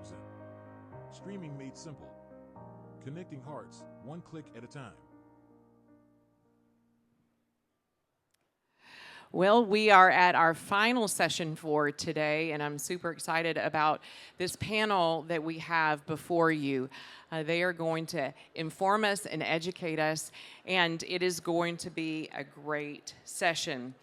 loves it. Streaming made simple. Connecting hearts, one click at a time. Well, we are at our final session for today, and I'm super excited about this panel that we have before you. They are going to inform us and educate us, and it is going to be a great session.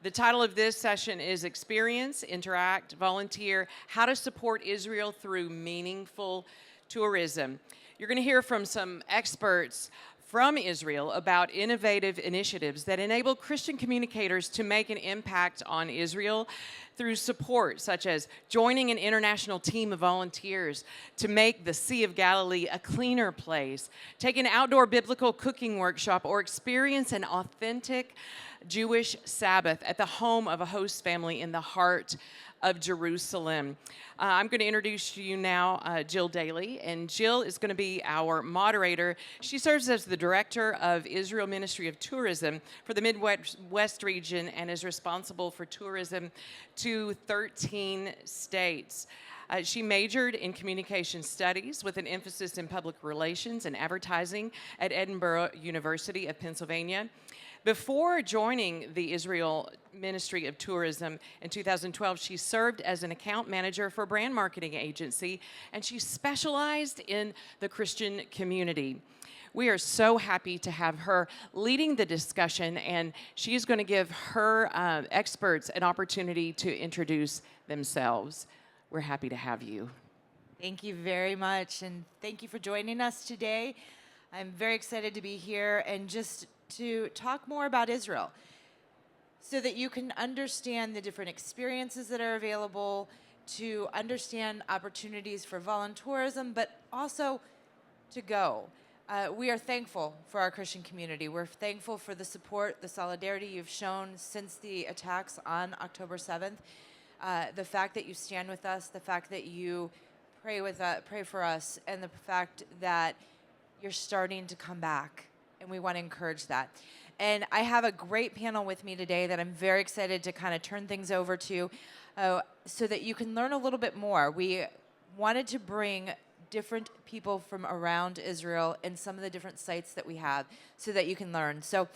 The title of this session is Experience, Interact, Volunteer, How to Support Israel Through Meaningful Tourism. You're going to hear from some experts from Israel about innovative initiatives that enable Christian communicators to make an impact on Israel through support, such as joining an international team of volunteers to make the Sea of Galilee a cleaner place, take an outdoor biblical cooking workshop, or experience an authentic Jewish Sabbath at the home of a host family in the heart of Jerusalem. I'm going to introduce to you now Jill Daly, and Jill is going to be our moderator. She serves as the director of Israel Ministry of Tourism for the Midwest region and is responsible for tourism to 13 states. She majored in communication studies with an emphasis in public relations and advertising at Edinburgh University of Pennsylvania. Before joining the Israel Ministry of Tourism in 2012, she served as an account manager for a brand marketing agency, and she specialized in the Christian community. We are so happy to have her leading the discussion, and she's going to give her experts an opportunity to introduce themselves. We're happy to have you. Thank you very much, and thank you for joining us today. I'm very excited to be here and just to talk more about Israel so that you can understand the different experiences that are available, to understand opportunities for volunteerism, but also to go. We are thankful for our Christian community. We're thankful for the support, the solidarity you've shown since the attacks on October 7th. The fact that you stand with us, the fact that you pray for us, and the fact that you're starting to come back. And we want to encourage that. And I have a great panel with me today that I'm very excited to kind of turn things over to so that you can learn a little bit more. We wanted to bring different people from around Israel and some of the different sites that we have so that you can learn. So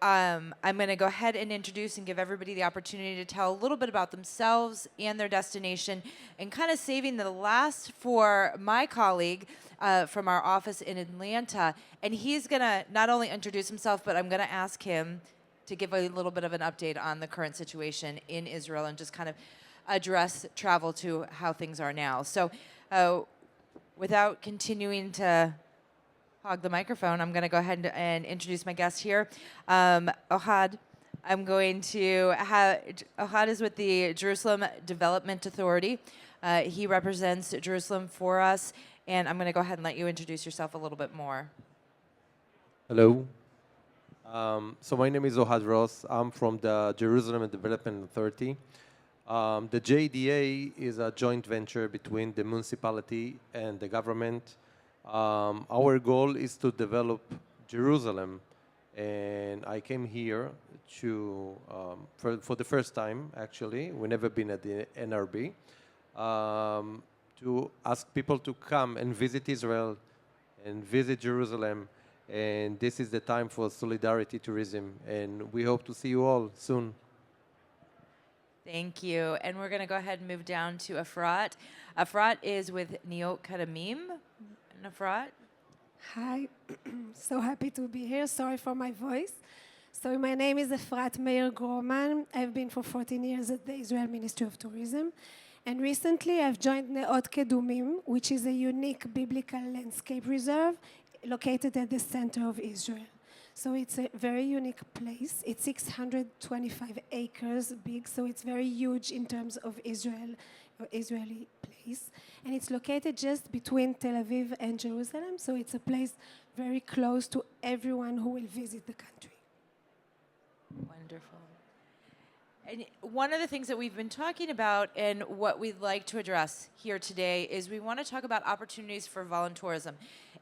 I'm going to go ahead and introduce and give everybody the opportunity to tell a little bit about themselves and their destination, and kind of saving the last for my colleague from our office in Atlanta. And he's going to not only introduce himself, but I'm going to ask him to give a little bit of an update on the current situation in Israel and just kind of address travel to how things are now. So without continuing to hog the microphone, I'm going to go ahead and introduce my guest here. Ohad. Ohad is with the Jerusalem Development Authority. He represents Jerusalem for us, and I'm going to go ahead and let you introduce yourself a little bit more. Hello. So my name is Ohad Ross. I'm from the Jerusalem Development Authority. The JDA is a joint venture between the municipality and the government. Our goal is to develop Jerusalem, and I came here to for the first time. Actually, we've never been at the NRB, to ask people to come and visit Israel and visit Jerusalem. And this is the time for solidarity tourism, and we hope to see you all soon. Thank you. And we're going to go ahead and move down to Efrat. Efrat is with Neot Kedumim. Efrat. Hi. So happy to be here. Sorry for my voice. So my name is Efrat Meir Groman. I've been for 14 years at the Israel Ministry of Tourism. And recently I've joined Neot Kedumim, which is a unique biblical landscape reserve located at the center of Israel. So it's a very unique place. It's 625 acres big, so it's very huge in terms of Israeli place. And it's located just between Tel Aviv and Jerusalem, so it's a place very close to everyone who will visit the country. Wonderful. And one of the things that we've been talking about and what we'd like to address here today is we want to talk about opportunities for volunteerism.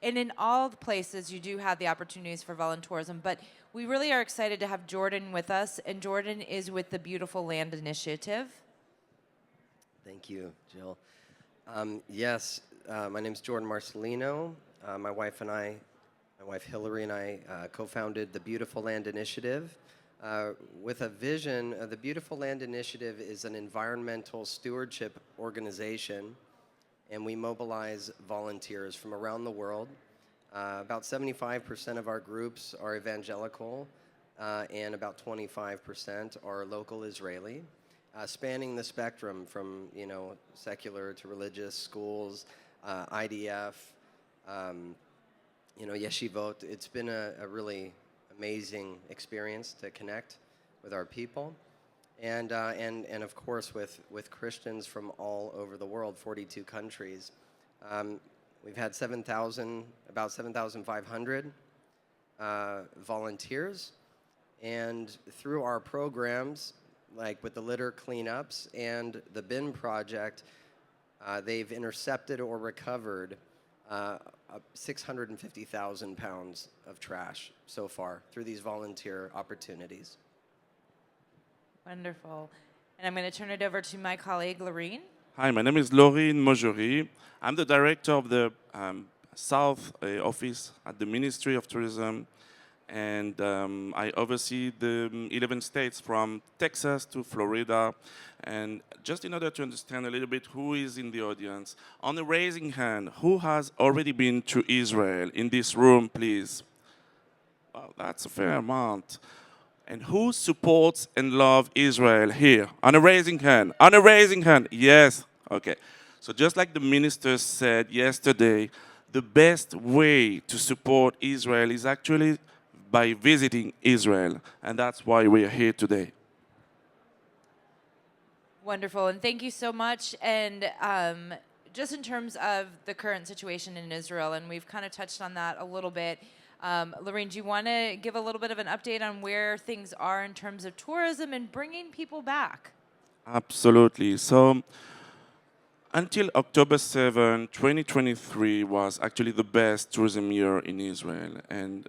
And in all the places, you do have the opportunities for volunteerism, but we really are excited to have Jordan with us, and Jordan is with the Beautiful Land Initiative. Thank you, Jill. Yes, my name's Jordan Marcelino. My wife Hillary and I co-founded the Beautiful Land Initiative with a vision. The Beautiful Land Initiative is an environmental stewardship organization, and we mobilize volunteers from around the world. About 75% of our groups are evangelical, and about 25% are local Israeli. Spanning the spectrum from, secular to religious, schools, IDF, yeshivot. It's been a really amazing experience to connect with our people, and of course with Christians from all over the world, 42 countries. We've had about 7,500 volunteers, and through our programs, like with the litter cleanups and the bin project, they've intercepted or recovered 650,000 pounds of trash so far through these volunteer opportunities. Wonderful. And I'm going to turn it over to my colleague, Lorene. Hi, my name is Laurine Mojori. I'm the director of the South Office at the Ministry of Tourism, and I oversee the 11 states from Texas to Florida. And just in order to understand a little bit who is in the audience, on a raising hand, who has already been to Israel in this room, please? Well, that's a fair amount. And who supports and loves Israel here? On a raising hand. On a raising hand. Yes. Okay. So just like the minister said yesterday, the best way to support Israel is actually by visiting Israel. And that's why we are here today. Wonderful. And thank you so much. And just in terms of the current situation in Israel, and we've kind of touched on that a little bit, Lorene, do you want to give a little bit of an update on where things are in terms of tourism and bringing people back? Absolutely. So until October 7, 2023 was actually the best tourism year in Israel. And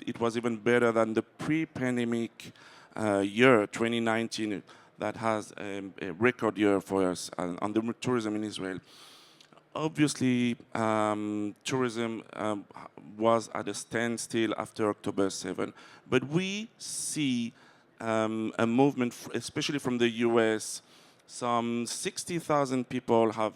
it was even better than the pre-pandemic year, 2019, that has a record year for us on the tourism in Israel. Obviously, tourism was at a standstill after October 7, but we see a movement, especially from the US. Some 60,000 people have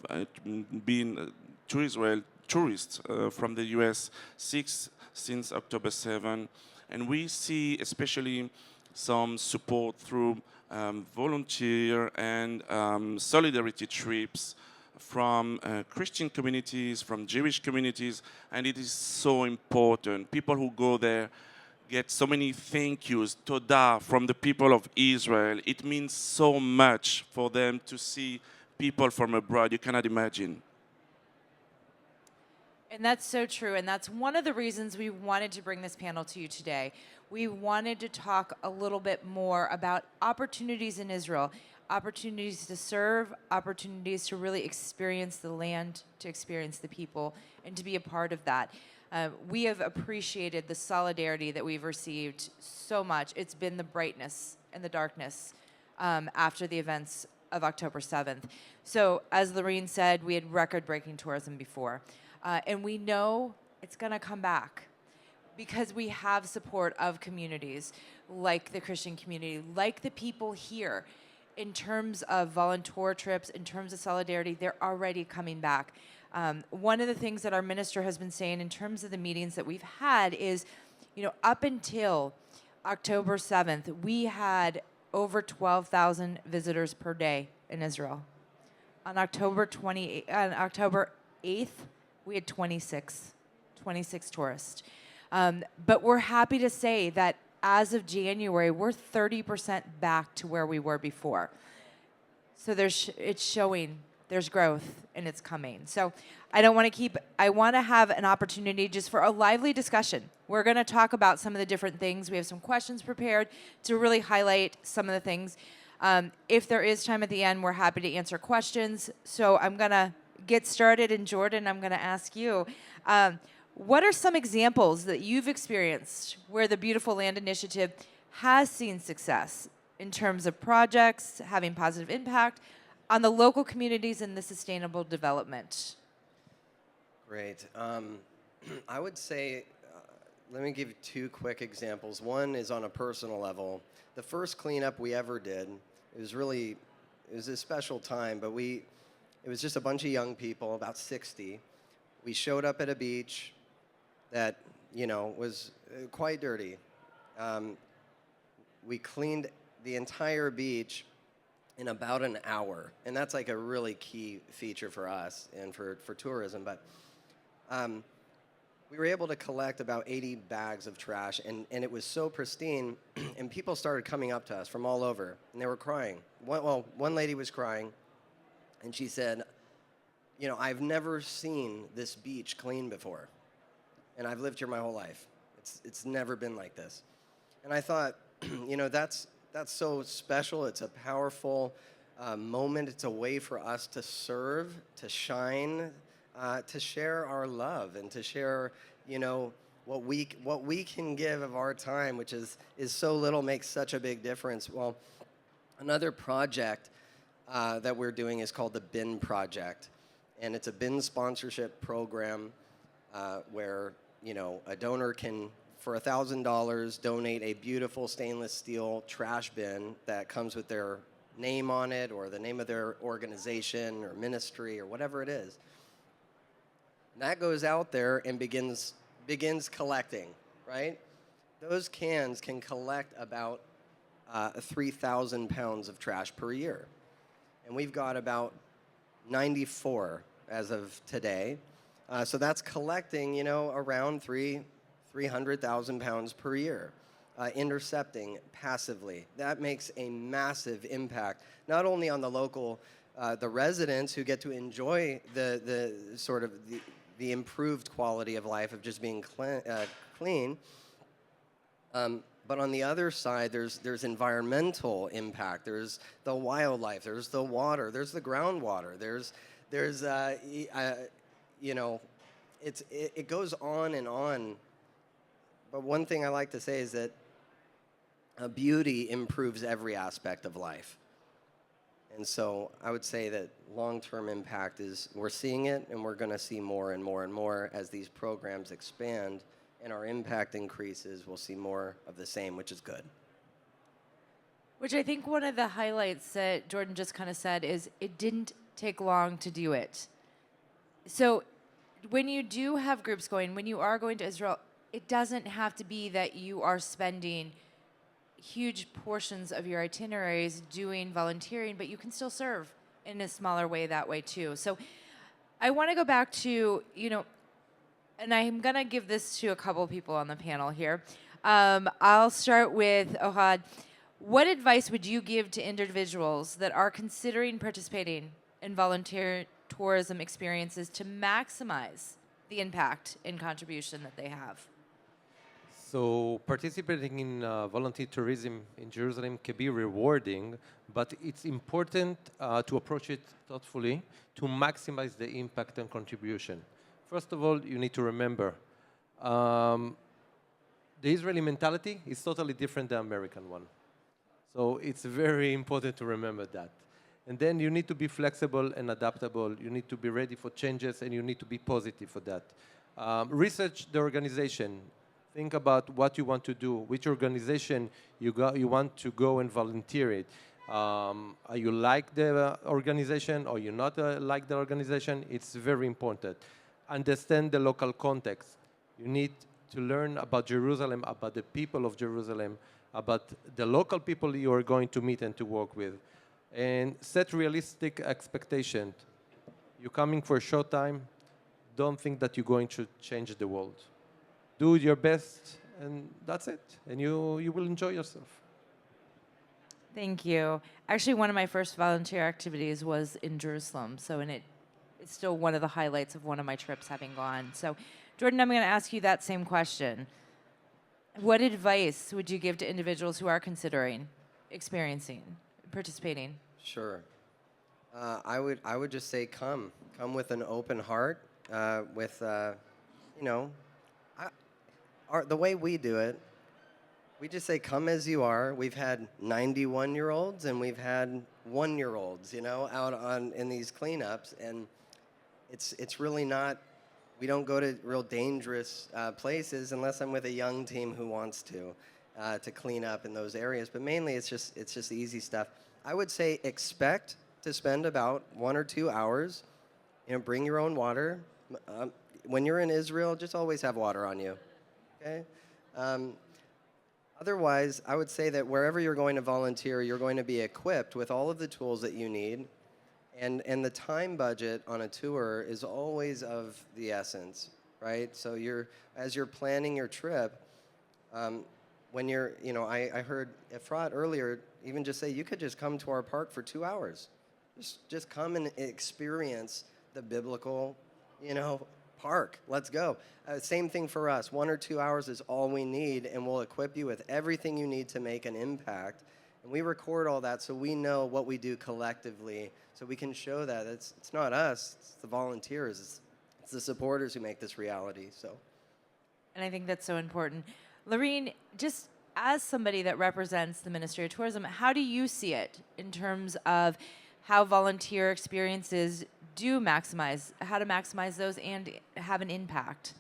been to Israel, tourists from the US, since October 7, and we see especially some support through volunteer and solidarity trips from Christian communities, from Jewish communities, and it is so important. People who go there get so many thank yous, todah, from the people of Israel. It means so much for them to see people from abroad. You cannot imagine. And that's so true. And that's one of the reasons we wanted to bring this panel to you today. We wanted to talk a little bit more about opportunities in Israel, opportunities to serve, opportunities to really experience the land, to experience the people, and to be a part of that. We have appreciated the solidarity that we've received so much. It's been the brightness and the darkness after the events of October 7th. So, as Lorene said, we had record-breaking tourism before. And we know it's going to come back because we have support of communities like the Christian community, like the people here. In terms of volunteer trips, in terms of solidarity, they're already coming back. One of the things that our minister has been saying in terms of the meetings that we've had is, up until October 7th, we had over 12,000 visitors per day in Israel. On October 8th, we had 26 tourists. But we're happy to say that as of January, we're 30% back to where we were before. So it's showing there's growth and it's coming. So I want to have an opportunity just for a lively discussion. We're going to talk about some of the different things. We have some questions prepared to really highlight some of the things. If there is time at the end, we're happy to answer questions. So I'm going to get started, and Jordan, I'm going to ask you, what are some examples that you've experienced where the Beautiful Land Initiative has seen success in terms of projects having positive impact, on the local communities and the sustainable development? Great. I would say, let me give you two quick examples. One is on a personal level. The first cleanup we ever did, it was a special time, but it was just a bunch of young people, about 60. We showed up at a beach that, was quite dirty. We cleaned the entire beach in about an hour, and that's like a really key feature for us and for tourism. But we were able to collect about 80 bags of trash, and it was so pristine, and people started coming up to us from all over, and they were crying. One lady was crying, and she said, I've never seen this beach clean before, and I've lived here my whole life. It's never been like this. And I thought, that's so special. It's a powerful moment. It's a way for us to serve, to shine, to share our love, and to share, what we can give of our time, which is so little, makes such a big difference. Well, another project that we're doing is called the BIN Project, and it's a BIN sponsorship program where a donor can, for $1,000, donate a beautiful stainless steel trash bin that comes with their name on it, or the name of their organization or ministry or whatever it is. That goes out there and begins collecting, right? Those cans can collect about 3,000 pounds of trash per year. And we've got about 94 as of today. So that's collecting, around 300,000 pounds per year, intercepting passively. That makes a massive impact, not only on the local, the residents who get to enjoy the sort of the improved quality of life of just being clean, but on the other side, there's environmental impact. There's the wildlife. There's the water. There's the groundwater. There's it goes on and on. But one thing I like to say is that beauty improves every aspect of life. And so I would say that long-term impact is, we're seeing it, and we're going to see more and more and more as these programs expand and our impact increases. We'll see more of the same, which is good. Which I think one of the highlights that Jordan just kind of said is it didn't take long to do it. So when you do have groups going, when you are going to Israel, it doesn't have to be that you are spending huge portions of your itineraries doing volunteering, but you can still serve in a smaller way that way too. So I want to go back to, and I'm going to give this to a couple people on the panel here. I'll start with Ohad. What advice would you give to individuals that are considering participating in volunteer tourism experiences to maximize the impact and contribution that they have? So participating in volunteer tourism in Jerusalem can be rewarding, but it's important to approach it thoughtfully to maximize the impact and contribution. First of all, you need to remember, the Israeli mentality is totally different than the American one. So it's very important to remember that. And then you need to be flexible and adaptable. You need to be ready for changes, and you need to be positive for that. Research the organization. Think about what you want to do, which organization you want to go and volunteer it. You like the organization, or you not like the organization? It's very important. Understand the local context. You need to learn about Jerusalem, about the people of Jerusalem, about the local people you are going to meet and to work with. And set realistic expectations. You're coming for a short time. Don't think that you're going to change the world. Do your best, and that's it. And you will enjoy yourself. Thank you. Actually, one of my first volunteer activities was in Jerusalem. So, it's still one of the highlights of one of my trips having gone. So, Jordan, I'm going to ask you that same question. What advice would you give to individuals who are considering participating? Sure. I would just say come with an open heart, the way we do it We just say, come as you are. We've had 91-year-olds and we've had 1-year-olds, out in these cleanups. And it's really not, we don't go to real dangerous places unless I'm with a young team who wants to clean up in those areas. But mainly it's just easy stuff. I would say expect to spend about 1 or 2 hours. Bring your own water. When you're in Israel, just always have water on you, okay? Otherwise, I would say that wherever you're going to volunteer, you're going to be equipped with all of the tools that you need, and the time budget on a tour is always of the essence, right? So as you're planning your trip, when you're, I heard Efrat earlier even just say, you could just come to our park for 2 hours. Just come and experience the biblical, park. Let's go. Same thing for us. 1 or 2 hours is all we need, and we'll equip you with everything you need to make an impact. And we record all that so we know what we do collectively, so we can show that it's not us, it's the volunteers, it's the supporters who make this reality. So, And I think that's so important. Lorene, just as somebody that represents the Ministry of Tourism, how do you see it in terms of how volunteer experiences do how to maximize those and have an impact?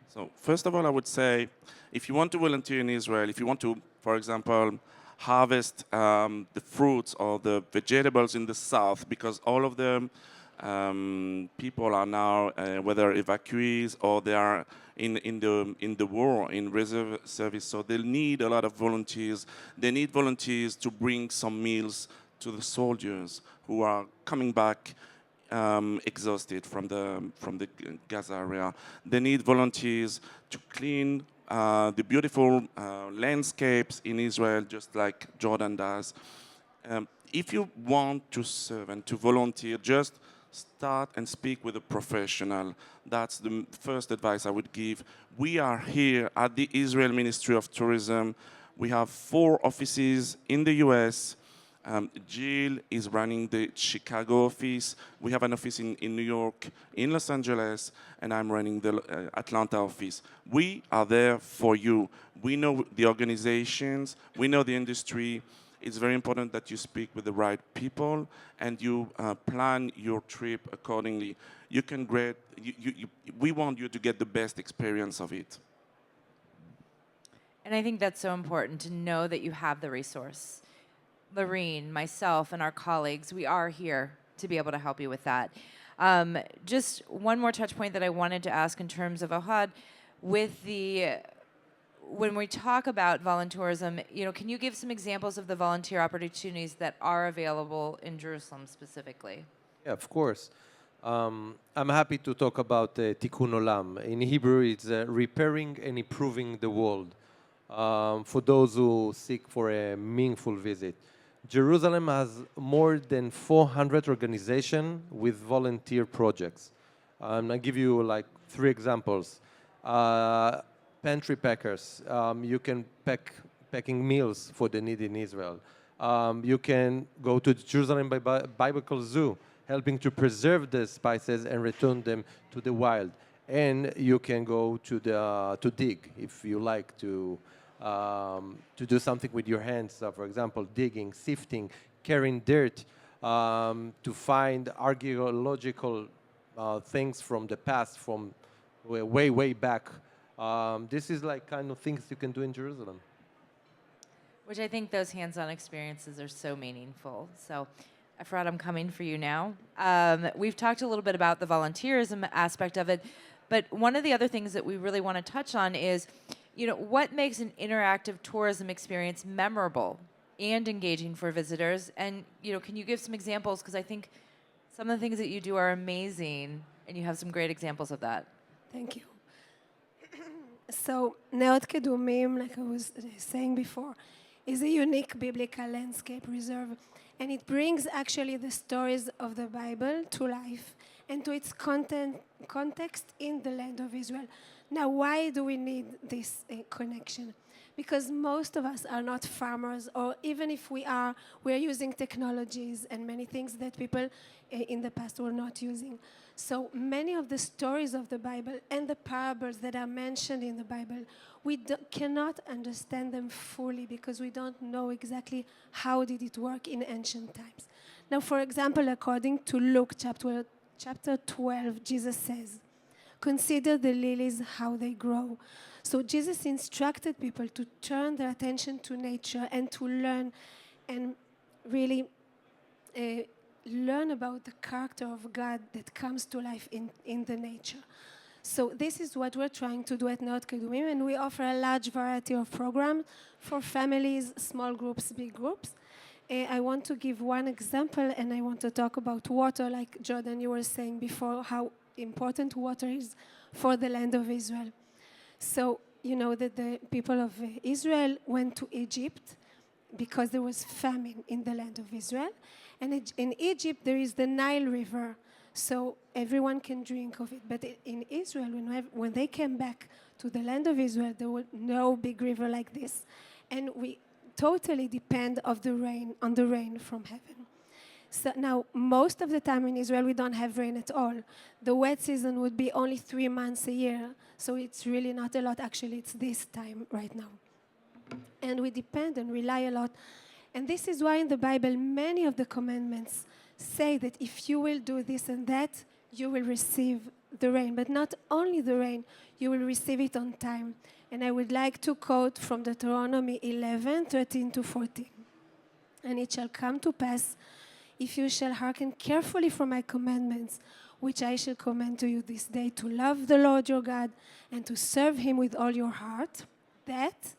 So first of all, I would say, if you want to volunteer in Israel, if you want to, for example, harvest the fruits or the vegetables in the south, because all of them people are now whether evacuees or they are in the war in reserve service, so they'll need a lot of volunteers. They need volunteers to bring some meals to the soldiers who are coming back exhausted from the Gaza area. They need volunteers to clean the beautiful landscapes in Israel, just like Jordan does. If you want to serve and to volunteer, just start and speak with a professional. That's the first advice I would give. We are here at the Israel Ministry of Tourism. We have 4 offices in the US. Jill is running the Chicago office. We have an office in New York, in Los Angeles, and I'm running the Atlanta office. We are there for you. We know the organizations, we know the industry. It's very important that you speak with the right people and you plan your trip accordingly. We want you to get the best experience of it. And I think that's so important to know that you have the resource. Lorene, myself, and our colleagues, we are here to be able to help you with that. Just one more touch point that I wanted to ask in terms of Ohad, when we talk about volunteerism, can you give some examples of the volunteer opportunities that are available in Jerusalem specifically? Yeah, of course. I'm happy to talk about Tikkun Olam. In Hebrew, it's repairing and improving the world for those who seek for a meaningful visit. Jerusalem has more than 400 organizations with volunteer projects. I'll give you like 3 examples. Pantry packers. You can packing meals for the need in Israel. You can go to the Jerusalem Biblical Zoo, helping to preserve the spices and return them to the wild. And you can go to dig if you like to do something with your hands. So for example, digging, sifting, carrying dirt, to find archaeological things from the past, from way back. This is like kind of things you can do in Jerusalem. Which I think those hands-on experiences are so meaningful. So, Efrat, I'm coming for you now. We've talked a little bit about the volunteerism aspect of it, but one of the other things that we really want to touch on is, what makes an interactive tourism experience memorable and engaging for visitors? And, can you give some examples? Because I think some of the things that you do are amazing, and you have some great examples of that. Thank you. So, Neot Kedumim, like I was saying before, is a unique biblical landscape reserve, and it brings actually the stories of the Bible to life and to its context in the land of Israel. Now, why do we need this connection? Because most of us are not farmers, or even if we are using technologies and many things that people in the past were not using. So many of the stories of the Bible and the parables that are mentioned in the Bible, we cannot understand them fully because we don't know exactly how did it work in ancient times. Now, for example, according to Luke chapter 12, Jesus says, "Consider the lilies, how they grow." So Jesus instructed people to turn their attention to nature and to learn and really learn about the character of God that comes to life in the nature. So this is what we're trying to do at Neot Kedumim, and we offer a large variety of programs for families, small groups, big groups. I want to give one example, and I want to talk about water, like Jordan, you were saying before, how important water is for the land of Israel. So you know that the people of Israel went to Egypt because there was famine in the land of Israel. And in Egypt, there is the Nile River, so everyone can drink of it. But in Israel, when they came back to the land of Israel, there was no big river like this. And we totally depend on the rain from heaven. So now, most of the time in Israel, we don't have rain at all. The wet season would be only 3 months a year, so it's really not a lot. Actually, it's this time right now. And we depend and rely a lot. And this is why in the Bible, many of the commandments say that if you will do this and that, you will receive the rain. But not only the rain, you will receive it on time. And I would like to quote from Deuteronomy 11:13-14. "And it shall come to pass, if you shall hearken carefully from my commandments, which I shall command to you this day, to love the Lord your God and to serve him with all your heart, that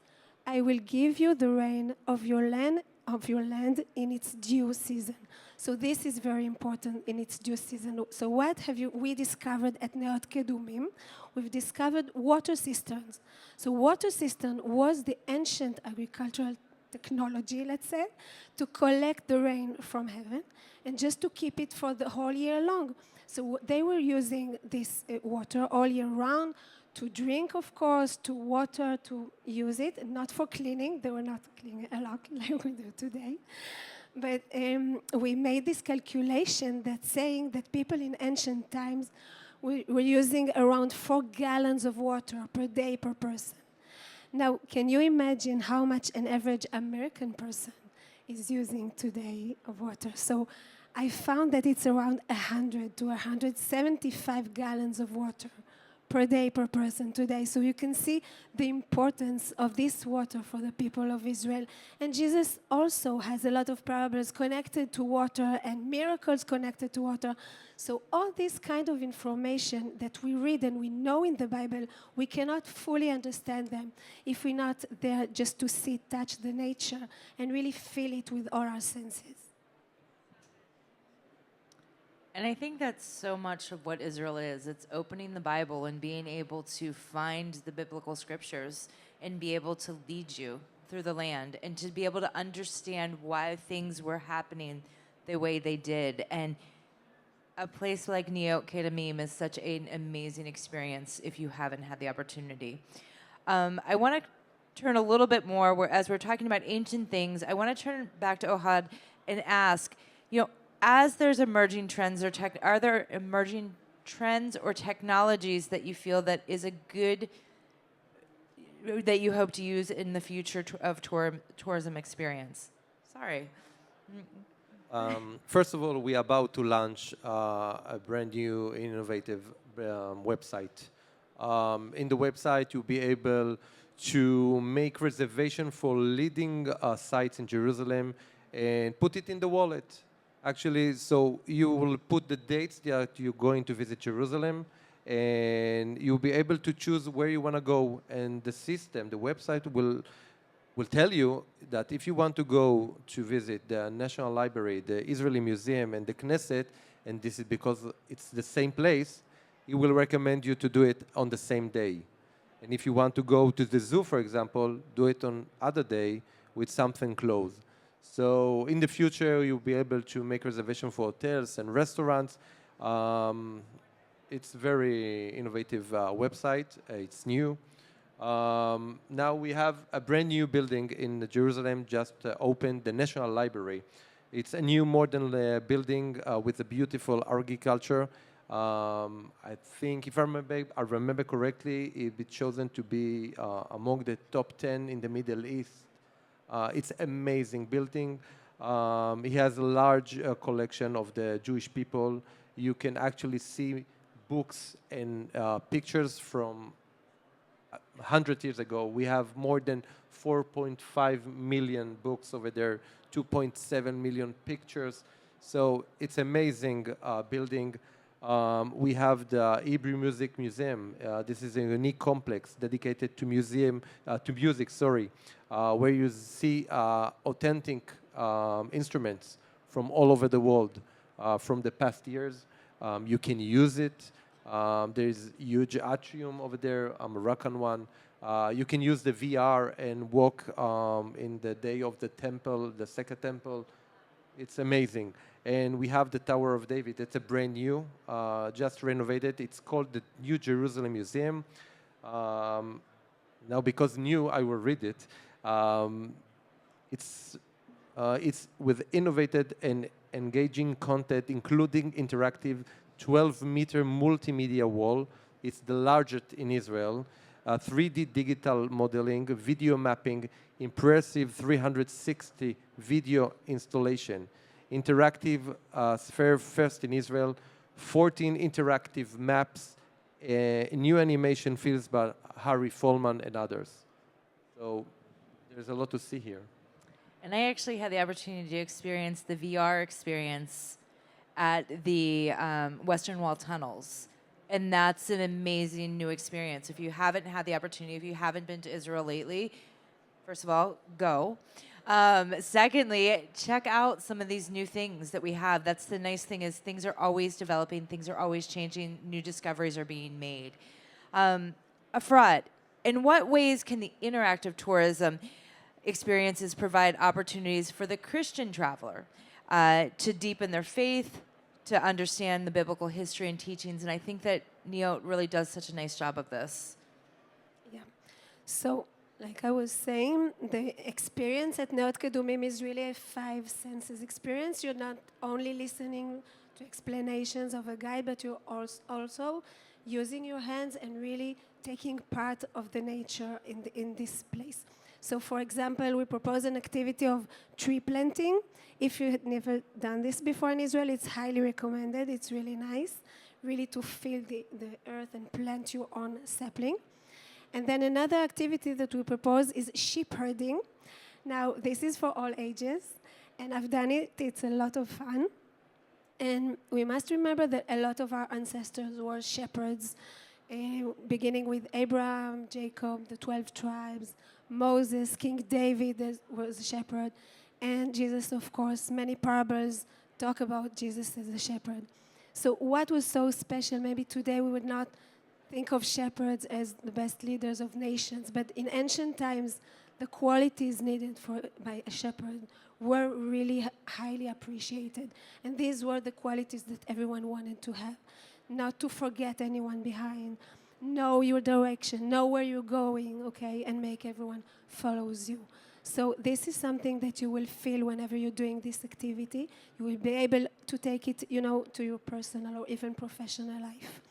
I will give you the rain of your land in its due season." So this is very important, in its due season. So what have we discovered at Neot Kedumim? We've discovered water cisterns. So water cistern was the ancient agricultural technology, let's say, to collect the rain from heaven and just to keep it for the whole year long. So they were using this water all year round to drink, of course, to water, to use it, not for cleaning. They were not cleaning a lot like we do today. But we made this calculation that's saying that people in ancient times were using around 4 gallons of water per day per person. Now, can you imagine how much an average American person is using today of water? So I found that it's around 100 to 175 gallons of water per day per person today. So you can see the importance of this water for the people of Israel. And Jesus also has a lot of parables connected to water and miracles connected to water. So all this kind of information that we read and we know in the Bible, we cannot fully understand them if we're not there just to see, touch the nature, and really feel it with all our senses. And I think that's so much of what Israel is. It's opening the Bible and being able to find the biblical scriptures and be able to lead you through the land and to be able to understand why things were happening the way they did. And a place like Neot Kedumim is such an amazing experience if you haven't had the opportunity. I want to turn a little bit more, as we're talking about ancient things, I want to turn back to Ohad and ask, as there's emerging trends are there emerging trends or technologies that you feel that is a good, that you hope to use in the future of tourism experience? Sorry. First of all, we are about to launch a brand new innovative website. In the website, you'll be able to make reservation for leading sites in Jerusalem and put it in the wallet. Actually, so you will put the dates that you're going to visit Jerusalem, and you'll be able to choose where you want to go. And the system, the website will tell you that if you want to go to visit the National Library, the Israeli Museum, and the Knesset, and this is because it's the same place, it will recommend you to do it on the same day. And if you want to go to the zoo, for example, do it on other day with something close. So in the future, you'll be able to make reservation for hotels and restaurants. It's a very innovative website. It's new. Now we have a brand new building in Jerusalem, just opened, the National Library. It's a new modern building with a beautiful agriculture. I think, if I remember correctly, it be chosen to be among the top 10 in the Middle East. It's amazing building. It has a large collection of the Jewish people. You can actually see books and pictures from 100 years ago. We have more than 4.5 million books over there, 2.7 million pictures. So it's amazing building. We have the Hebrew Music Museum. This is a unique complex dedicated to music, where you see authentic instruments from all over the world from the past years. You can use it. There's a huge atrium over there, a Moroccan one. You can use the VR and walk in the day of the temple, the second temple. It's amazing. And we have the Tower of David. It's a brand new, just renovated. It's called the New Jerusalem Museum. Now, because new, I will read it. It's with innovative and engaging content, including interactive 12-meter multimedia wall. It's the largest in Israel. 3D digital modeling, video mapping, impressive 360 video installation, interactive sphere first in Israel, 14 interactive maps, new animation fields by Harry Folman and others. So there's a lot to see here. And I actually had the opportunity to experience the VR experience at the Western Wall tunnels. And that's an amazing new experience. If you haven't had the opportunity, if you haven't been to Israel lately, first of all, go. Secondly, check out some of these new things that we have. That's the nice thing, is things are always developing, things are always changing, new discoveries are being made. Efrat, in what ways can the interactive tourism experiences provide opportunities for the Christian traveler to deepen their faith, to understand the biblical history and teachings? And I think that Neot really does such a nice job of this. Yeah. So, like I was saying, the experience at Neot Kedumim is really a five senses experience. You're not only listening to explanations of a guide, but you're also using your hands and really taking part of the nature in this place. So, for example, we propose an activity of tree planting. If you had never done this before in Israel, it's highly recommended. It's really nice, really to feel the earth and plant your own sapling. And then another activity that we propose is sheep herding. Now, this is for all ages, and I've done it. It's a lot of fun. And we must remember that a lot of our ancestors were shepherds, beginning with Abraham, Jacob, the 12 tribes, Moses, King David was a shepherd, and Jesus, of course. Many parables talk about Jesus as a shepherd. So what was so special? Maybe today we would not think of shepherds as the best leaders of nations, but in ancient times, the qualities needed by a shepherd were really highly appreciated. And these were the qualities that everyone wanted to have. Not to forget anyone behind, know your direction, know where you're going, okay, and make everyone follows you. So this is something that you will feel whenever you're doing this activity. You will be able to take it, to your personal or even professional life.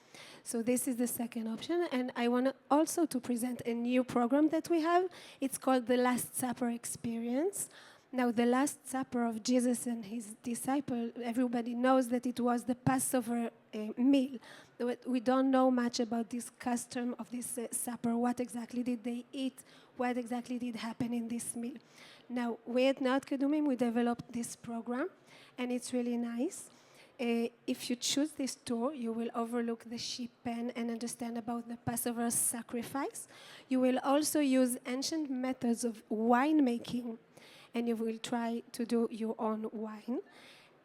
So this is the second option. And I want also to present a new program that we have. It's called the Last Supper Experience. Now, the Last Supper of Jesus and his disciple, everybody knows that it was the Passover meal. We don't know much about this custom of this supper. What exactly did they eat? What exactly did happen in this meal? Now, we at Neot Kedumim, we developed this program, and it's really nice. If you choose this tour, you will overlook the sheep pen and understand about the Passover sacrifice. You will also use ancient methods of winemaking, and you will try to do your own wine.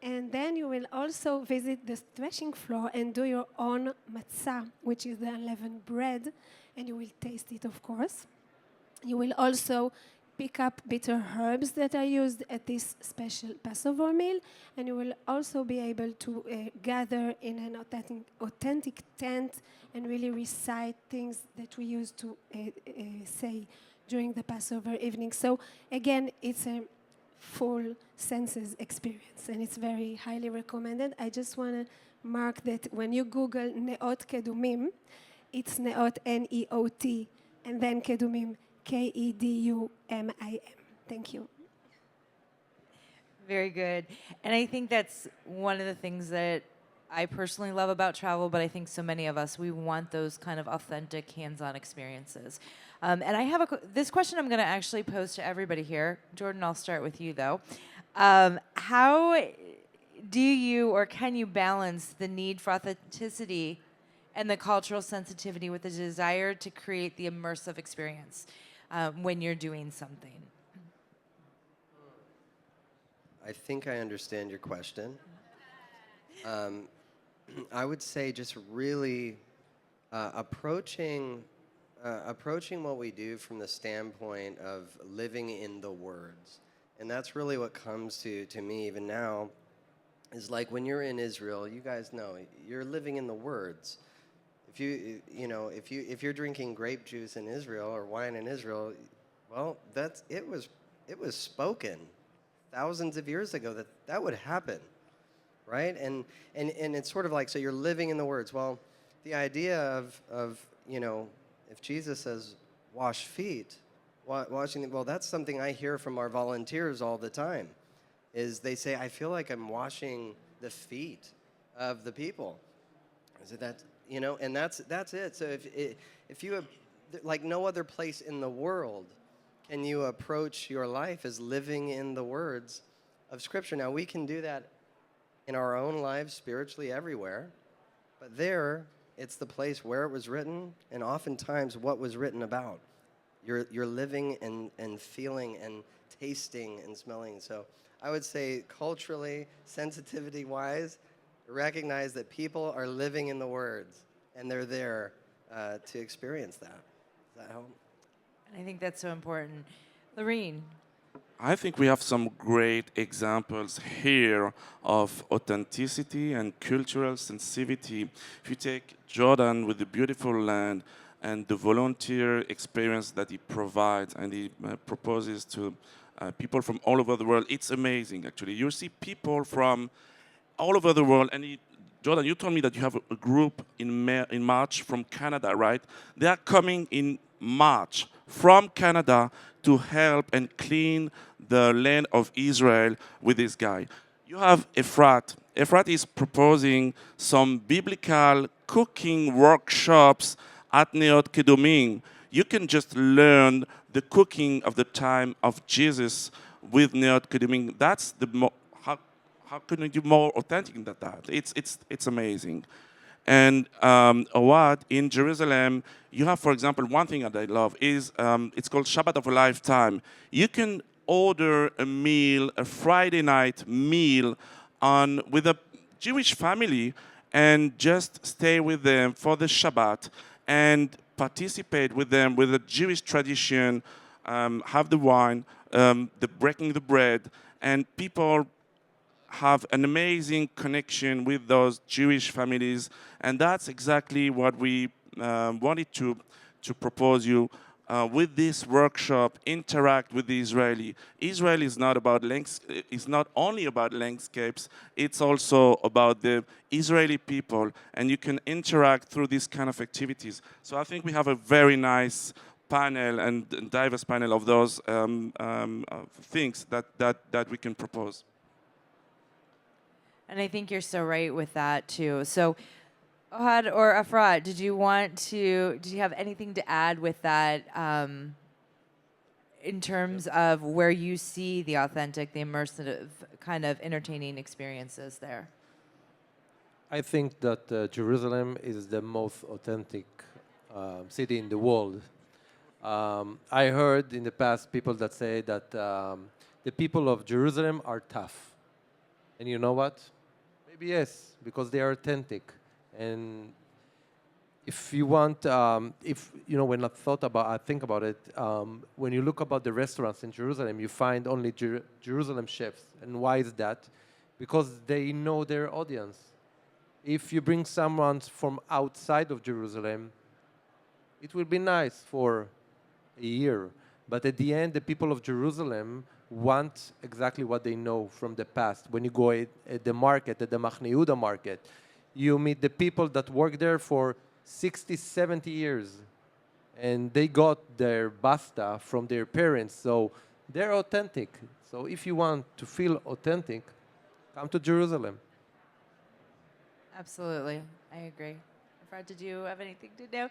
And then you will also visit the threshing floor and do your own matzah, which is the unleavened bread, and you will taste it, of course. You will also pick up bitter herbs that are used at this special Passover meal, and you will also be able to gather in an authentic tent and really recite things that we used to say during the Passover evening. So again, it's a full senses experience, and it's very highly recommended. I just want to mark that when you Google Neot Kedumim, it's Neot, N-E-O-T, and then Kedumim, K-E-D-U-M-I-M. Thank you. Very good. And I think that's one of the things that I personally love about travel, but I think so many of us, we want those kind of authentic hands-on experiences. And I have this question I'm going to actually pose to everybody here. Jordan, I'll start with you, though. How do you or can you balance the need for authenticity and the cultural sensitivity with the desire to create the immersive experience when you're doing something? I think I understand your question. I would say just really approaching what we do from the standpoint of living in the words. And that's really what comes to me even now, is like when you're in Israel, you guys know, you're living in the words. If you're drinking grape juice in Israel or wine in Israel, well, it was spoken thousands of years ago that would happen, right? And it's sort of like, so you're living in the words. Well, the idea of if Jesus says wash feet, well, that's something I hear from our volunteers all the time, is they say, I feel like I'm washing the feet of the people. So and that's it. So if you have, like no other place in the world, can you approach your life as living in the words of Scripture? Now, we can do that in our own lives, spiritually, everywhere. But there, it's the place where it was written, and oftentimes what was written about. You're living and feeling and tasting and smelling. So I would say culturally, sensitivity-wise, recognize that people are living in the words, and they're there to experience that. Does that help? I think that's so important. Lorene. I think we have some great examples here of authenticity and cultural sensitivity. If you take Jordan with the beautiful land and the volunteer experience that he provides and he proposes to people from all over the world, it's amazing, actually. You see people from all over the world, and Jordan, you told me that you have a group in March from Canada, right? They are coming in March from Canada to help and clean the land of Israel with this guy. You have Efrat. Efrat is proposing some biblical cooking workshops at Neot Kedumim. You can just learn the cooking of the time of Jesus with Neot Kedumim. That's how can you do more authentic than that? It's amazing. And Awad, in Jerusalem, you have, for example, one thing that I love is it's called Shabbat of a Lifetime. You can order a meal, a Friday night meal with a Jewish family and just stay with them for the Shabbat and participate with them with the Jewish tradition, have the wine, the breaking the bread, and people have an amazing connection with those Jewish families, and that's exactly what we wanted to propose you with this workshop. Interact with the Israeli. Israel is not about it's not only about landscapes; it's also about the Israeli people, and you can interact through these kind of activities. So I think we have a very nice panel and diverse panel of those things that we can propose. And I think you're so right with that too. So, Ohad or Efrat, did you have anything to add with that in terms of where you see the authentic, the immersive kind of entertaining experiences there? I think that Jerusalem is the most authentic city in the world. I heard in the past people that say that the people of Jerusalem are tough. And you know what? Maybe yes, because they are authentic. And if you want, when I think about it, when you look about the restaurants in Jerusalem, you find only Jerusalem chefs. And why is that? Because they know their audience. If you bring someone from outside of Jerusalem, it will be nice for a year. But at the end, the people of Jerusalem want exactly what they know from the past. When you go at the market, at the Machne Yehuda market, you meet the people that work there for 60, 70 years. And they got their basta from their parents, so they're authentic. So if you want to feel authentic, come to Jerusalem. Absolutely. I agree. Fred, did you have anything to know?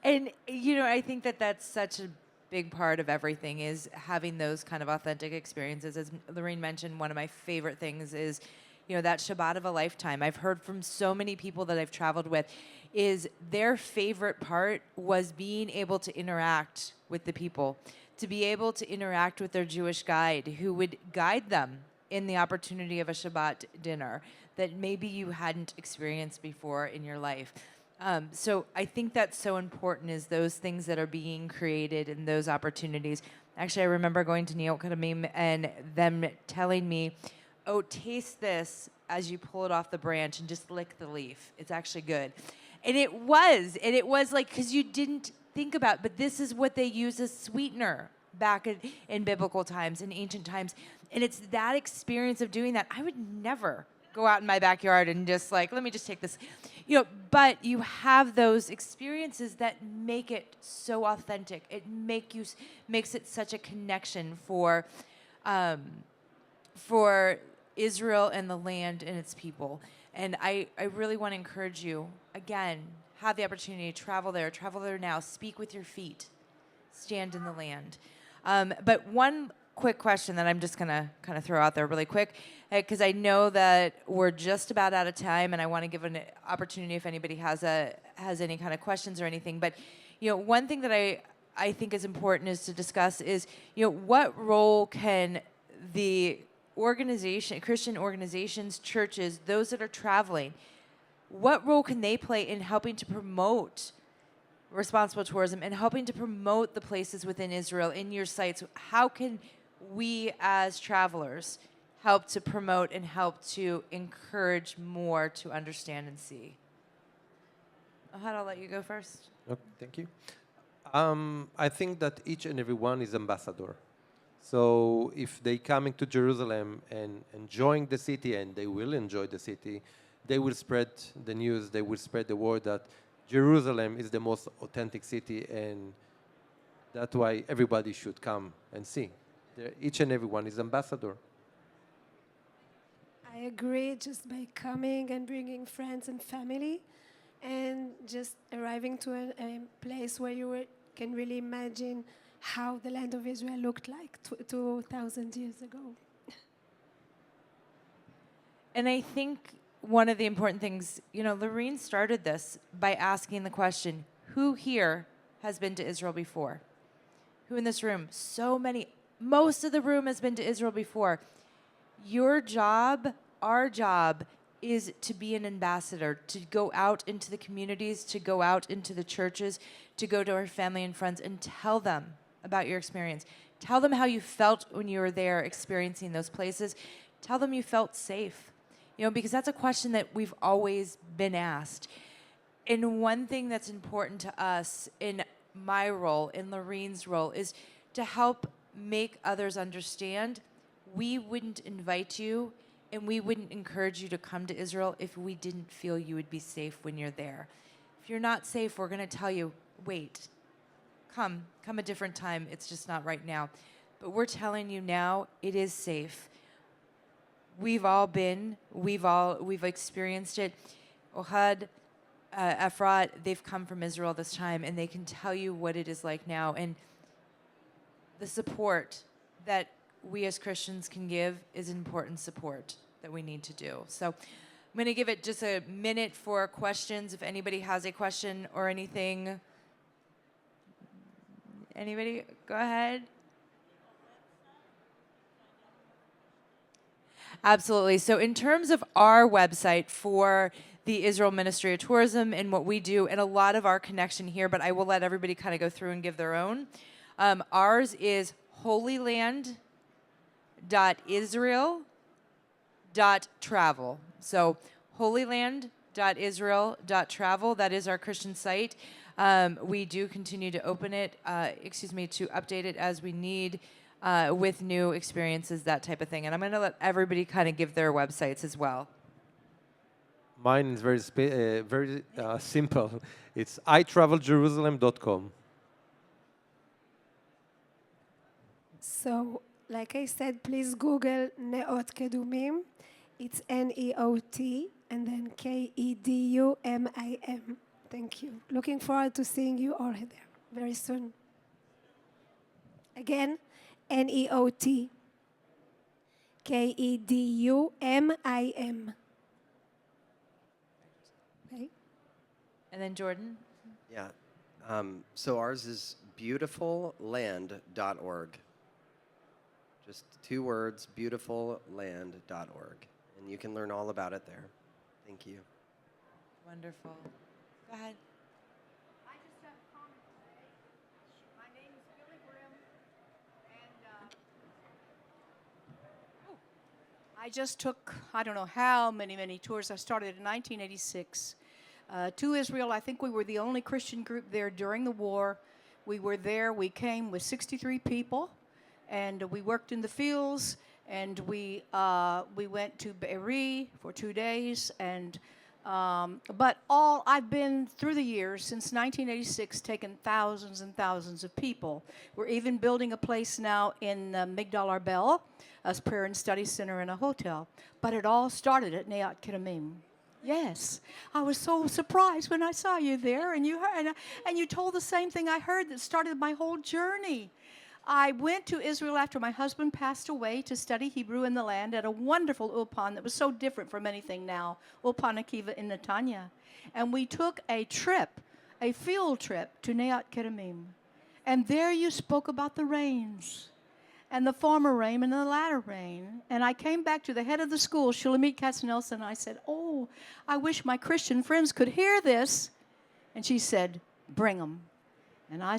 And, I think that that's such a big part of everything is having those kind of authentic experiences. As Lorene mentioned, one of my favorite things is, that Shabbat of a lifetime. I've heard from so many people that I've traveled with is their favorite part was being able to interact with the people, to be able to interact with their Jewish guide who would guide them in the opportunity of a Shabbat dinner that maybe you hadn't experienced before in your life. So I think that's so important is those things that are being created and those opportunities. Actually, I remember going to Neot Kedumim and them telling me, oh, taste this as you pull it off the branch and just lick the leaf. It's actually good. And it was like, because you didn't think about, but this is what they use as sweetener back in biblical times, in ancient times. And it's that experience of doing that. I would never go out in my backyard and just like, let me just take this, but you have those experiences that make it so authentic. It makes it such a connection for Israel and the land and its people. And I really want to encourage you, again, have the opportunity to travel there now, speak with your feet, stand in the land. But one quick question that I'm just going to kind of throw out there really quick, because I know that we're just about out of time, and I want to give an opportunity if anybody has any kind of questions or anything. But, one thing that I think is important is to discuss is, what role can the Christian organizations, churches, those that are traveling, what role can they play in helping to promote responsible tourism and helping to promote the places within Israel in your sites? How can we as travelers help to promote and help to encourage more to understand and see? Ohad, I'll let you go first. Okay, thank you. I think that each and every one is ambassador. So if they coming to Jerusalem and enjoying the city, and they will enjoy the city, they will spread the news, they will spread the word that Jerusalem is the most authentic city, and that's why everybody should come and see. Each and every one is ambassador. I agree, just by coming and bringing friends and family and just arriving to a place where you can really imagine how the land of Israel looked like 2,000 years ago. And I think one of the important things, Lorene started this by asking the question, who here has been to Israel before? Who in this room? So many. Most of the room has been to Israel before. Your job, our job, is to be an ambassador, to go out into the communities, to go out into the churches, to go to our family and friends and tell them about your experience. Tell them how you felt when you were there experiencing those places. Tell them you felt safe, because that's a question that we've always been asked. And one thing that's important to us in my role, in Lorene's role, is to help make others understand we wouldn't invite you and we wouldn't encourage you to come to Israel if we didn't feel you would be safe when you're there. If you're not safe, we're going to tell you, wait, come a different time. It's just not right now. But we're telling you now, it is safe. We've all been, we've experienced it. Ohad, Efrat, they've come from Israel this time, and they can tell you what it is like now. And the support that we as Christians can give is important support that we need to do. So I'm going to give it just a minute for questions. If anybody has a question or anything. Anybody? Go ahead. Absolutely. So in terms of our website for the Israel Ministry of Tourism and what we do, and a lot of our connection here, but I will let everybody kind of go through and give their own. Ours is holyland.israel.travel. So holyland.israel.travel, that is our Christian site. We do continue to open it, to update it as we need. with new experiences, that type of thing. And I'm going to let everybody kind of give their websites as well. Mine is very simple. It's itraveljerusalem.com. So, like I said, please Google Neot Kedumim. It's Neot and then Kedumim. Thank you. Looking forward to seeing you all there very soon. Again, Neot Kedumim. Okay. And then Jordan? Yeah. So ours is beautifulland.org. Just 2 words, beautifulland.org. And you can learn all about it there. Thank you. Wonderful. Go ahead. I just have a comment to say. My name is Billy Grimm, and I just took, I don't know how many tours. I started in 1986 to Israel. I think we were the only Christian group there during the war. We were there. We came with 63 people, and we worked in the fields, and we went to Be'eri for 2 days, and but I've been through the years since 1986, taken thousands and thousands of people. We're even building a place now in Migdal Arbel, a prayer and study center and a hotel. But it all started at Neot Kedumim. Yes, I was so surprised when I saw you there, and you heard, and you told the same thing I heard that started my whole journey. I went to Israel after my husband passed away to study Hebrew in the land at a wonderful ulpan that was so different from anything now, Ulpan Akiva in Netanya. And we took a trip, a field trip to Neot Kedumim. And there you spoke about the rains, and the former rain and the latter rain. And I came back to the head of the school, Shulamit Katz-Nelson, and I said, oh, I wish my Christian friends could hear this. And she said, bring them. And I